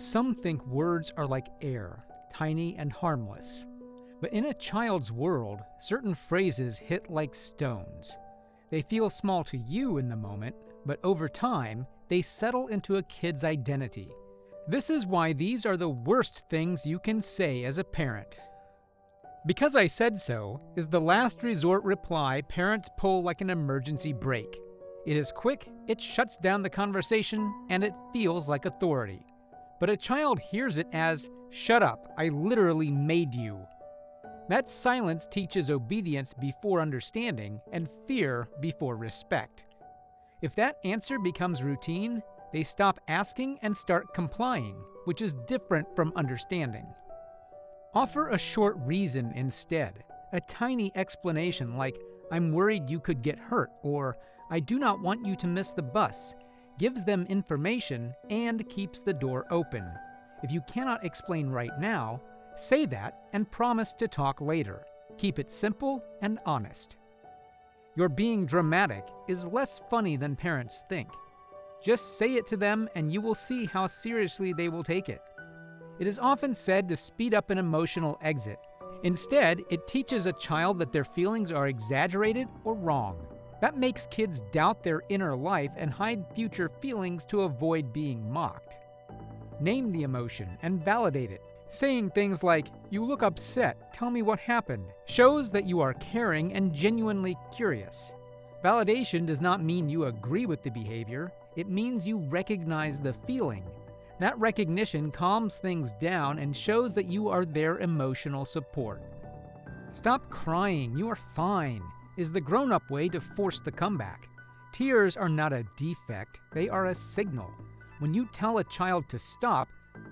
Some think words are like air, tiny and harmless. But in a child's world, certain phrases hit like stones. They feel small to you in the moment, but over time, they settle into a kid's identity. This is why these are the worst things you can say as a parent. "Because I said so" is the last resort reply parents pull like an emergency brake. It is quick, it shuts down the conversation, and it feels like authority. But a child hears it as, "Shut up, I literally made you." That silence teaches obedience before understanding and fear before respect. If that answer becomes routine, they stop asking and start complying, which is different from understanding. Offer a short reason instead. A tiny explanation like, "I'm worried you could get hurt," or "I do not want you to miss the bus," gives them information and keeps the door open. If you cannot explain right now, say that and promise to talk later. Keep it simple and honest. Your being dramatic is less funny than parents think. Just say it to them and you will see how seriously they will take it. It is often said to speed up an emotional exit. Instead, it teaches a child that their feelings are exaggerated or wrong. That makes kids doubt their inner life and hide future feelings to avoid being mocked. Name the emotion and validate it. Saying things like, "You look upset, tell me what happened," shows that you are caring and genuinely curious. Validation does not mean you agree with the behavior, it means you recognize the feeling. That recognition calms things down and shows that you are their emotional support. "Stop crying, you are fine," is the grown-up way to force the comeback. Tears are not a defect, they are a signal. When you tell a child to stop,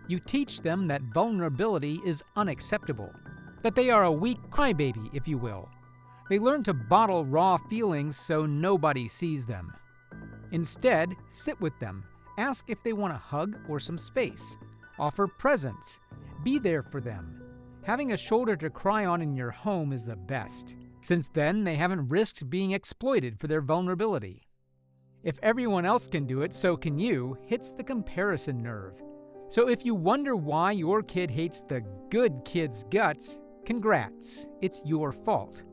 you teach them that vulnerability is unacceptable, that they are a weak crybaby, if you will. They learn to bottle raw feelings so nobody sees them. Instead, sit with them, ask if they want a hug or some space. Offer presents, be there for them. Having a shoulder to cry on in your home is the best. Since then, they haven't risked being exploited for their vulnerability. "If everyone else can do it, so can you," hits the comparison nerve. So if you wonder why your kid hates the good kid's guts, congrats, it's your fault.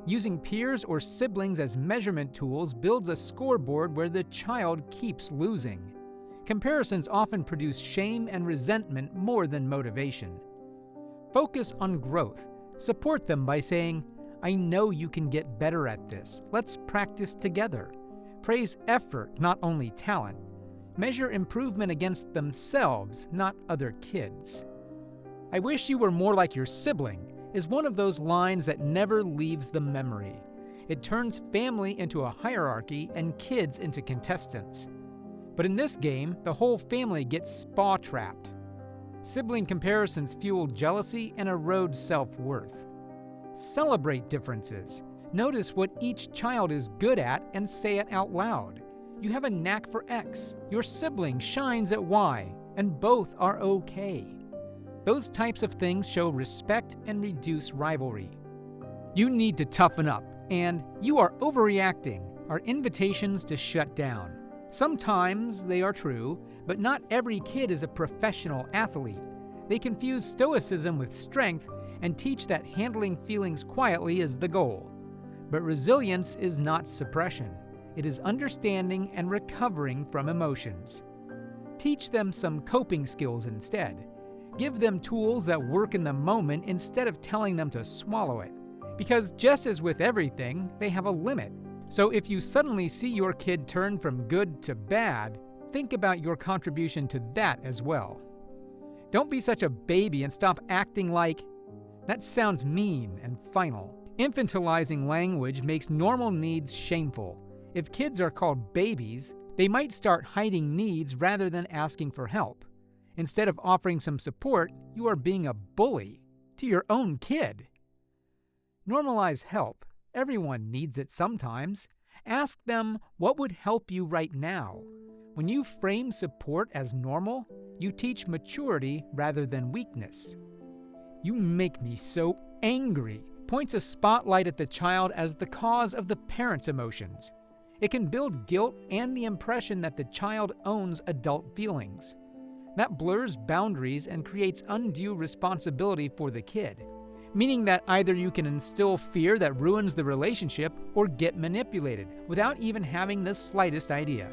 Using peers or siblings as measurement tools builds a scoreboard where the child keeps losing. Comparisons often produce shame and resentment more than motivation. Focus on growth. Support them by saying, "I know you can get better at this. Let's practice together." Praise effort, not only talent. Measure improvement against themselves, not other kids. "I wish you were more like your sibling" is one of those lines that never leaves the memory. It turns family into a hierarchy and kids into contestants. But in this game, the whole family gets spa-trapped. Sibling comparisons fuel jealousy and erode self-worth. Celebrate differences. Notice what each child is good at and say it out loud. You have a knack for X, your sibling shines at Y, and both are okay. Those types of things show respect and reduce rivalry. "You need to toughen up," and "you are overreacting" are invitations to shut down. Sometimes they are true, but not every kid is a professional athlete. They confuse stoicism with strength and teach that handling feelings quietly is the goal. But resilience is not suppression. It is understanding and recovering from emotions. Teach them some coping skills instead. Give them tools that work in the moment instead of telling them to swallow it. Because just as with everything, they have a limit. So if you suddenly see your kid turn from good to bad, think about your contribution to that as well. Don't be such a baby and stop acting like... That sounds mean and final. Infantilizing language makes normal needs shameful. If kids are called babies, they might start hiding needs rather than asking for help. Instead of offering some support, you are being a bully to your own kid. Normalize help. Everyone needs it sometimes. Ask them what would help you right now. When you frame support as normal, you teach maturity rather than weakness. "You make me so angry" points a spotlight at the child as the cause of the parent's emotions. It can build guilt and the impression that the child owns adult feelings. That blurs boundaries and creates undue responsibility for the kid, meaning that either you can instill fear that ruins the relationship or get manipulated without even having the slightest idea.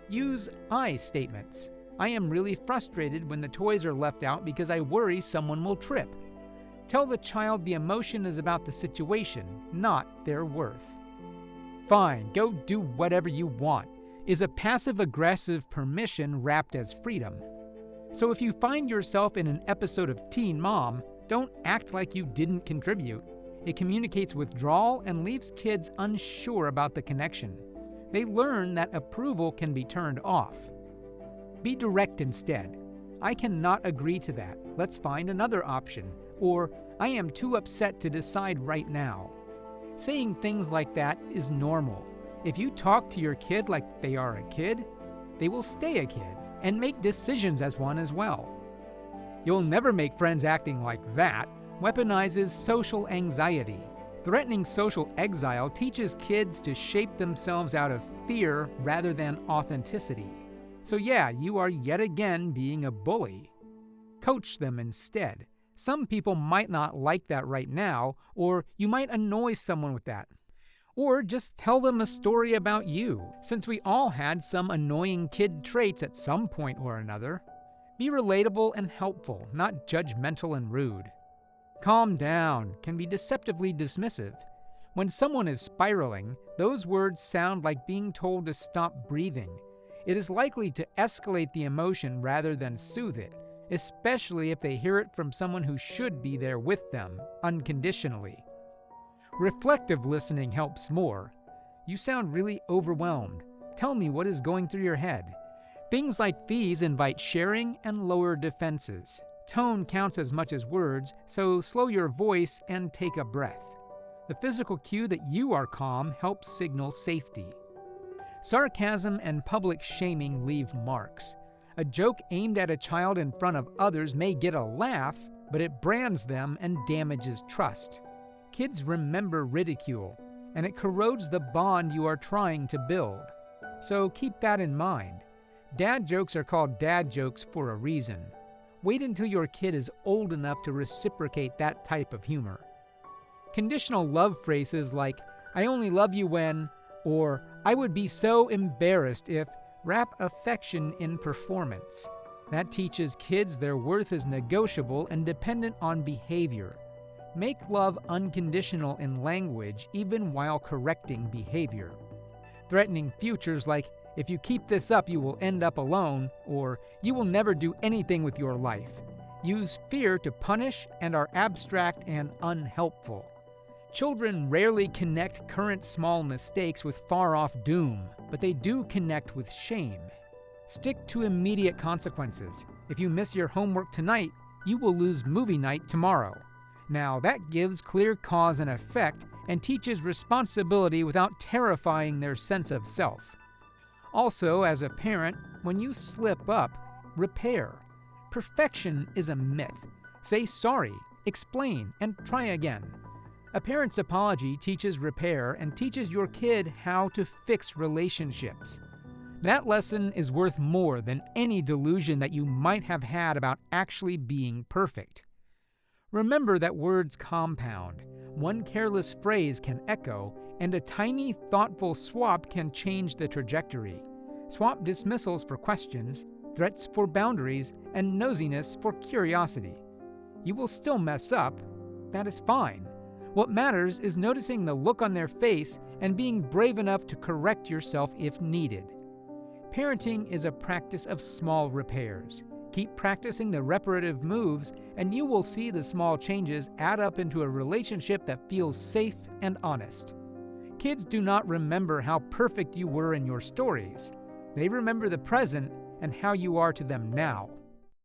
Use I statements. I am really frustrated when the toys are left out because I worry someone will trip. Tell the child the emotion is about the situation, not their worth. Fine, go do whatever you want is a passive-aggressive permission wrapped as freedom. So if you find yourself in an episode of Teen Mom, don't act like you didn't contribute. It communicates withdrawal and leaves kids unsure about the connection. They learn that approval can be turned off. Be direct instead. I cannot agree to that. Let's find another option. Or, I am too upset to decide right now. Saying things like that is normal. If you talk to your kid like they are a kid, they will stay a kid and make decisions as one as well. You'll never make friends acting like that weaponizes social anxiety. Threatening social exile teaches kids to shape themselves out of fear rather than authenticity. So yeah, you are yet again being a bully. Coach them instead. Some people might not like that right now, or you might annoy someone with that. Or just tell them a story about you, since we all had some annoying kid traits at some point or another. Be relatable and helpful, not judgmental and rude. Calm down can be deceptively dismissive. When someone is spiraling, those words sound like being told to stop breathing. It is likely to escalate the emotion rather than soothe it, especially if they hear it from someone who should be there with them, unconditionally. Reflective listening helps more. You sound really overwhelmed. Tell me what is going through your head. Things like these invite sharing and lower defenses. Tone counts as much as words, so slow your voice and take a breath. The physical cue that you are calm helps signal safety. Sarcasm and public shaming leave marks. A joke aimed at a child in front of others may get a laugh, but it brands them and damages trust. Kids remember ridicule, and it corrodes the bond you are trying to build. So keep that in mind. Dad jokes are called dad jokes for a reason. Wait until your kid is old enough to reciprocate that type of humor. Conditional love phrases like, I only love you when, or I would be so embarrassed if, wrap affection in performance. That teaches kids their worth is negotiable and dependent on behavior. Make love unconditional in language even while correcting behavior. Threatening futures like, if you keep this up, you will end up alone, or you will never do anything with your life. Use fear to punish and are abstract and unhelpful. Children rarely connect current small mistakes with far-off doom, but they do connect with shame. Stick to immediate consequences. If you miss your homework tonight, you will lose movie night tomorrow. Now, that gives clear cause and effect and teaches responsibility without terrifying their sense of self. Also, as a parent, when you slip up, repair. Perfection is a myth. Say sorry, explain, and try again. A parent's apology teaches repair and teaches your kid how to fix relationships. That lesson is worth more than any delusion that you might have had about actually being perfect. Remember that words compound. One careless phrase can echo, and a tiny, thoughtful swap can change the trajectory. Swap dismissals for questions, threats for boundaries, and nosiness for curiosity. You will still mess up. That is fine. What matters is noticing the look on their face and being brave enough to correct yourself if needed. Parenting is a practice of small repairs. Keep practicing the reparative moves, and you will see the small changes add up into a relationship that feels safe and honest. Kids do not remember how perfect you were in your stories. They remember the present and how you are to them now.